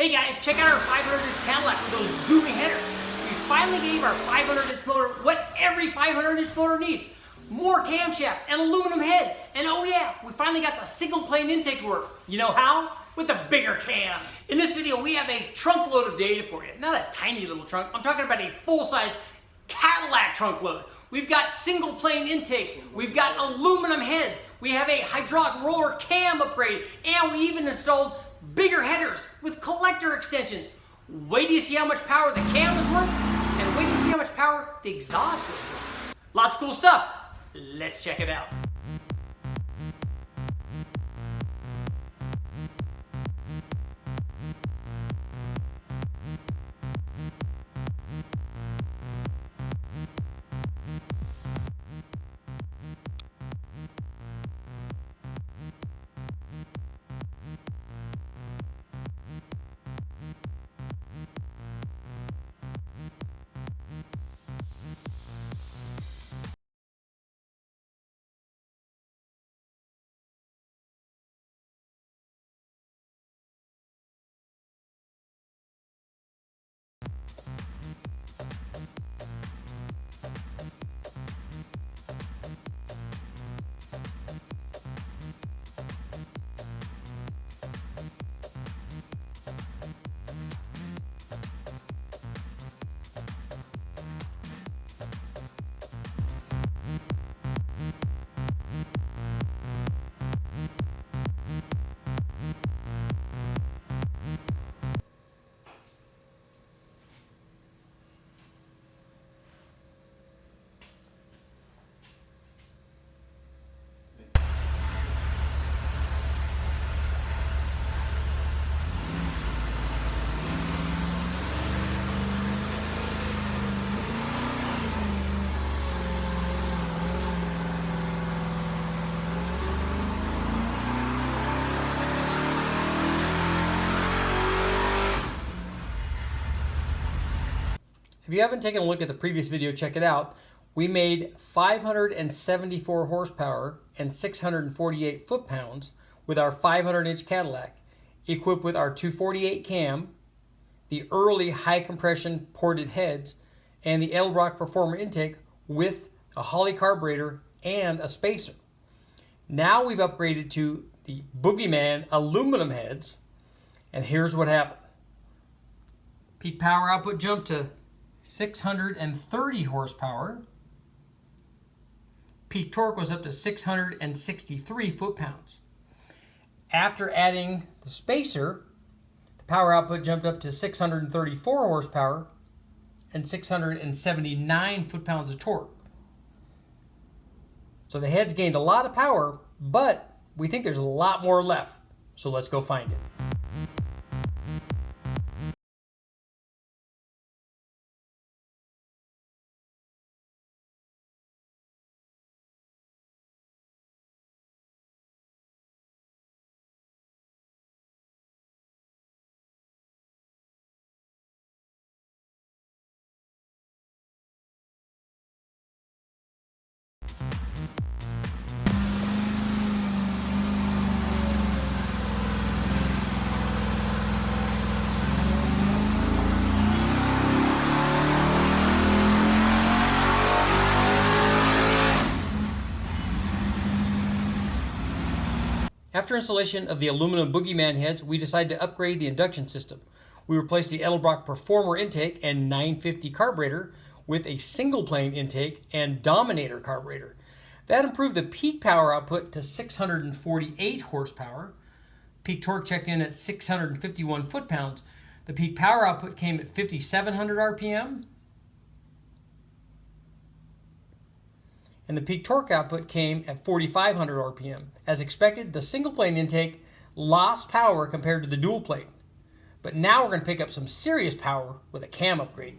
Hey guys, check out our 500-inch Cadillac with those zooming headers. We finally gave our 500-inch motor what every 500-inch motor needs. More camshaft and aluminum heads. And oh yeah, we finally got the single plane intake to work. You know how? With the bigger cam. In this video, we have a trunk load of data for you. Not a tiny little trunk. I'm talking about a full-size Cadillac trunk load. We've got single plane intakes. We've got aluminum heads. We have a hydraulic roller cam upgrade. And we even installed bigger headers with collector extensions. Wait till you see how much power the cam is worth, and wait till you see how much power the exhaust is worth. Lots of cool stuff. Let's check it out. If you haven't taken a look at the previous video, check it out. We made 574 horsepower and 648 foot-pounds with our 500-inch Cadillac, equipped with our 248 cam, the early high-compression ported heads, and the Edelbrock Performer intake with a Holley carburetor and a spacer. Now we've upgraded to the BOOGIE-MAN aluminum heads, and here's what happened. Peak power output jumped to 630 horsepower. Peak torque was up to 663 foot-pounds. After adding the spacer, the power output jumped up to 634 horsepower and 679 foot-pounds of torque. So the heads gained a lot of power, but we think there's a lot more left. So let's go find it. After installation of the aluminum BOOGIE-MAN heads, we decided to upgrade the induction system. We replaced the Edelbrock Performer intake and 950 carburetor with a single plane intake and Dominator carburetor. That improved the peak power output to 648 horsepower. Peak torque checked in at 651 foot-pounds. The peak power output came at 5,700 RPM. And the peak torque output came at 4,500 RPM. As expected, the single plane intake lost power compared to the dual plane. But now we're going to pick up some serious power with a cam upgrade.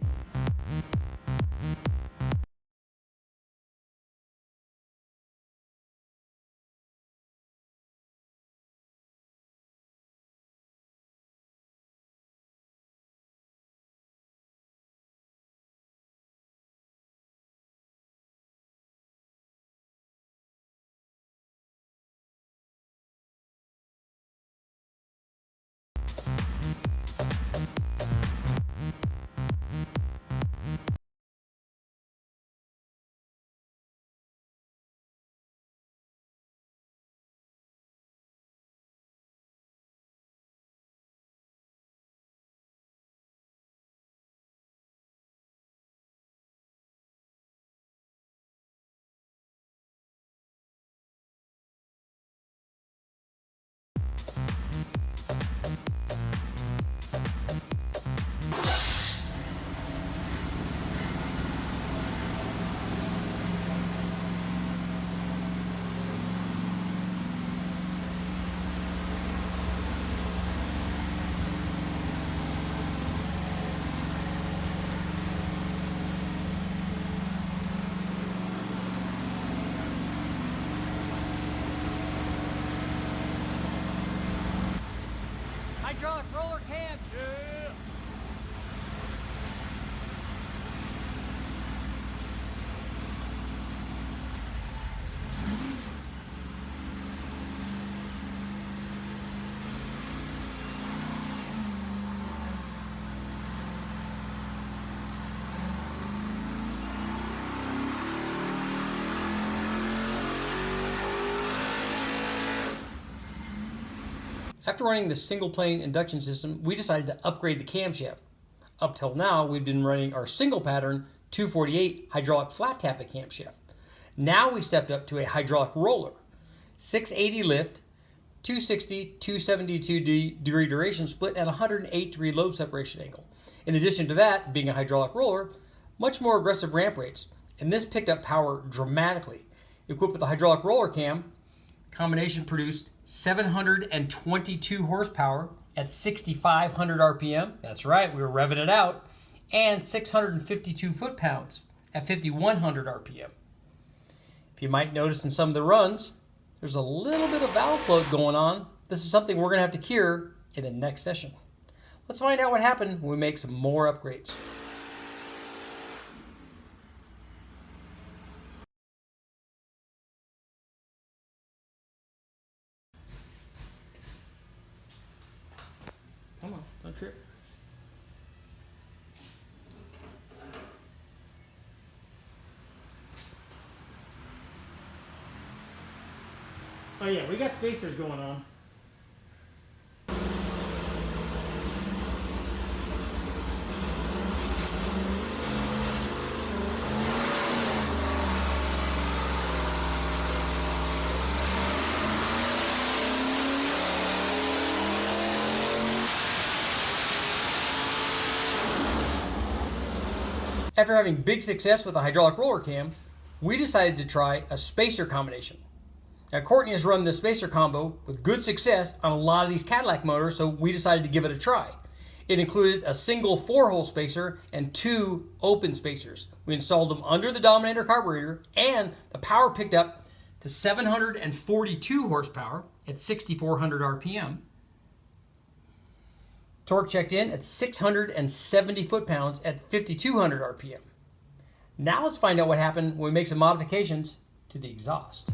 hydraulic roller cam. Yeah. After running the single plane induction system, we decided to upgrade the camshaft. Up till now, we've been running our single pattern 248 hydraulic flat tappet camshaft. Now we stepped up to a hydraulic roller, 680 lift, 260, 272 degree duration split at 108 degree load separation angle. In addition to that, being a hydraulic roller, much more aggressive ramp rates, and this picked up power dramatically. Equipped with the hydraulic roller cam, combination produced 722 horsepower at 6,500 RPM. That's right, we were revving it out. And 652 foot-pounds at 5,100 RPM. If you might notice in some of the runs, there's a little bit of valve float going on. This is something we're going to have to cure in the next session. Let's find out what happened when we make some more upgrades. Come on, don't trip. Oh yeah, we got spacers going on. After having big success with the hydraulic roller cam, we decided to try a spacer combination. Now, Courtney has run the spacer combo with good success on a lot of these Cadillac motors, so we decided to give it a try. It included a single 4-hole spacer and 2 open spacers. We installed them under the Dominator carburetor, and the power picked up to 742 horsepower at 6,400 RPM. Torque checked in at 670 foot-pounds at 5,200 RPM. Now let's find out what happened when we make some modifications to the exhaust.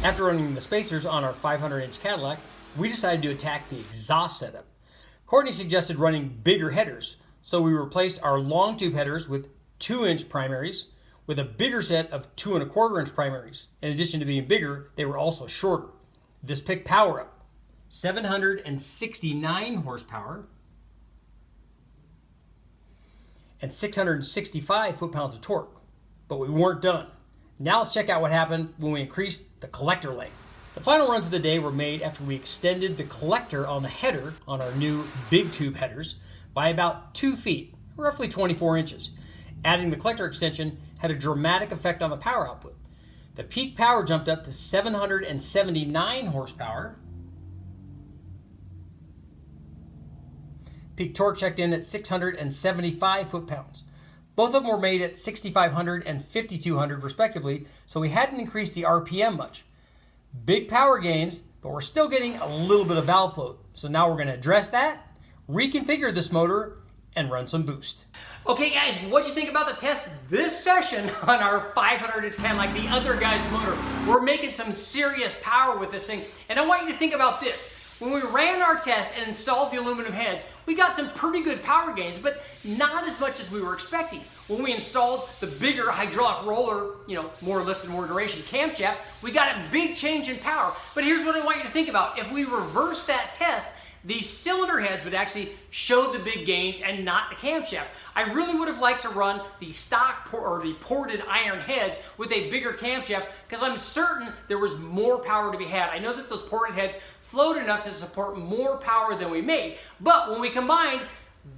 After running the spacers on our 500-inch Cadillac, we decided to attack the exhaust setup. Courtney suggested running bigger headers, so we replaced our long tube headers with 2-inch primaries with a bigger set of 2¼ inch primaries. In addition to being bigger, they were also shorter. This picked power up, 769 horsepower and 665 foot-pounds of torque. But we weren't done. Now let's check out what happened when we increased the collector length. The final runs of the day were made after we extended the collector on the header on our new big tube headers by about 2 feet, roughly 24 inches. Adding the collector extension had a dramatic effect on the power output. The peak power jumped up to 779 horsepower Peak torque checked in at 675 foot-pounds. Both of them were made at 6,500 and 5,200 respectively, so we hadn't increased the RPM much. Big power gains, but we're still getting a little bit of valve float. So now we're going to address that, reconfigure this motor, and run some boost. Okay guys, what'd you think about the test this session on our 500-inch Cadillac, the other guy's motor? We're making some serious power with this thing, and I want you to think about this. When we ran our test and installed the aluminum heads, we got some pretty good power gains, but not as much as we were expecting. When we installed the bigger hydraulic roller, more lift and more duration camshaft, we got a big change in power. But here's what I want you to think about. If we reverse that test, the cylinder heads would actually show the big gains and not the camshaft. I really would have liked to run the stock or the ported iron heads with a bigger camshaft because I'm certain there was more power to be had. I know that those ported heads flowed enough to support more power than we made, but when we combined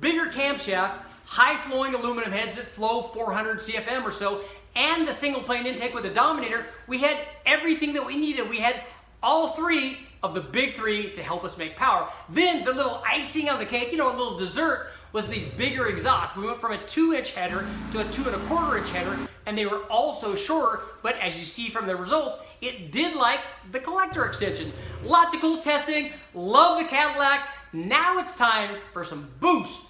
bigger camshaft, high flowing aluminum heads that flow 400 CFM or so, and the single plane intake with the Dominator, we had everything that we needed. We had all three of the big three to help us make power. Then the little icing on the cake, a little dessert, was the bigger exhaust. We went from a 2-inch header to a 2¼ inch header, and they were also shorter, but as you see from the results, it did like the collector extension. Lots of cool testing, love the Cadillac. Now it's time for some boost.